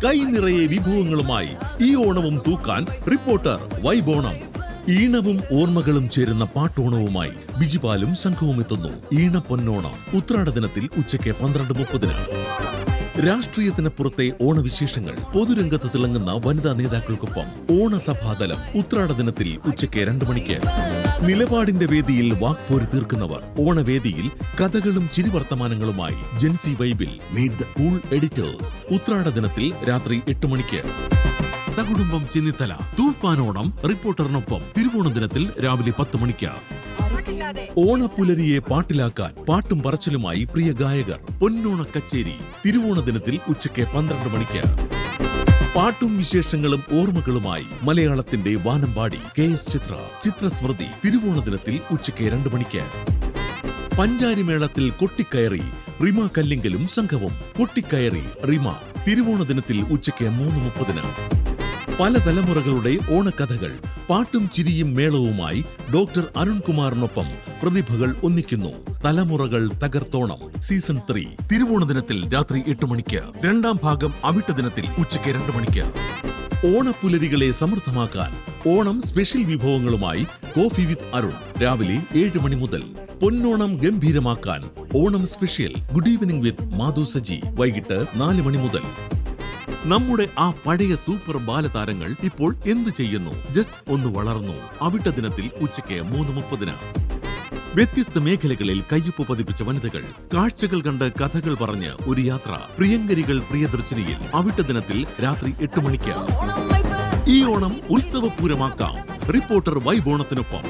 കൈ നിറയെ വിഭവങ്ങളുമായി ഈ ഓണവും തൂക്കാൻ റിപ്പോർട്ടർ വൈബോണം. ഈണവും ഓർമ്മകളും ചേരുന്ന പാട്ടോണവുമായി ബിജിപാലും സംഘവും എത്തുന്നു. ഈണപ്പൊന്നോണം ഉത്രാട ദിനത്തിൽ ഉച്ചയ്ക്ക് 12:30. രാഷ്ട്രീയത്തിന് പുറത്തെ ഓണവിശേഷങ്ങൾ, പൊതുരംഗത്ത് തിളങ്ങുന്ന വനിതാ നേതാക്കൾക്കൊപ്പം ഓണസഭാതലം ഉത്രാട ദിനത്തിൽ ഉച്ചയ്ക്ക് 2 മണിക്ക്. നിലപാടിന്റെ വേദിയിൽ വാക്പോര് തീർക്കുന്നവർ ഓണവേദിയിൽ കഥകളും ചിരിവർത്തമാനങ്ങളുമായി ജെൻസി വൈബിൽ മീറ്റ് ദ കൂൾ എഡിറ്റേഴ്സ്. ഉത്രാട ദിനത്തിൽ രാത്രി 8 മണിക്ക്. സകുടുംബം ചെന്നിത്തല തൂഫാനോണം റിപ്പോർട്ടറിനൊപ്പം തിരുവോണ ദിനത്തിൽ രാവിലെ 10 മണിക്ക്. ഓണപ്പുലരിയെ പാട്ടിലാക്കാൻ പാട്ടും പറച്ചിലുമായി പ്രിയ ഗായകർ. പൊന്നോണ കച്ചേരി തിരുവോണ ദിനത്തിൽ ഉച്ചയ്ക്ക് 12 മണിക്ക്. പാട്ടും വിശേഷങ്ങളും ഓർമ്മകളുമായി മലയാളത്തിന്റെ വാനമ്പാടി KS ചിത്രസ്മൃതി തിരുവോണ ദിനത്തിൽ ഉച്ചയ്ക്ക് 2 മണിക്ക്. പഞ്ചാരിമേളത്തിൽ കൊട്ടിക്കയറി റിമ കല്ലിങ്കലും സംഘവും. കൊട്ടിക്കയറി റിമ തിരുവോണ ദിനത്തിൽ ഉച്ചയ്ക്ക് 3:30. പല തലമുറകളുടെ ഓണക്കഥകൾ, പാട്ടും ചിരിയും മേളവുമായി ഡോക്ടർ അരുൺകുമാറിനൊപ്പം പ്രതിഭകൾ ഒന്നിക്കുന്നു. തലമുറകൾ തകർത്തോണം സീസൺ 3 തിരുവോണ ദിനത്തിൽ രാത്രി 8 മണിക്ക്. 2ാം ഭാഗം അവിട്ട ദിനത്തിൽ ഉച്ചയ്ക്ക് 2 മണിക്ക്. ഓണപ്പുലരികളെ സമൃദ്ധമാക്കാൻ ഓണം സ്പെഷ്യൽ വിഭവങ്ങളുമായി കോഫി വിത്ത് അരുൺ രാവിലെ 7 മണി മുതൽ. പൊന്നോണം ഗംഭീരമാക്കാൻ Onam special good evening with Madhu Saji വൈകിട്ട് 4 മണി മുതൽ. നമ്മുടെ ആ പഴയ സൂപ്പർ ബാലതാരങ്ങൾ ഇപ്പോൾ എന്ത് ചെയ്യുന്നു? ജസ്റ്റ് ഒന്ന് വളർന്നു. അവിട്ട ദിനത്തിൽ ഉച്ചയ്ക്ക് 3:30. വ്യത്യസ്ത മേഖലകളിൽ കയ്യൊപ്പ് പതിപ്പിച്ച വനിതകൾ, കാഴ്ചകൾ കണ്ട് കഥകൾ പറഞ്ഞ് ഒരു യാത്ര. പ്രിയങ്കരികൾ പ്രിയദർശിനിയിൽ അവിട്ട ദിനത്തിൽ രാത്രി 8 മണിക്ക്. ഈ ഓണം ഉത്സവപൂരമാക്കാം റിപ്പോർട്ടർ വൈബോണത്തിനൊപ്പം.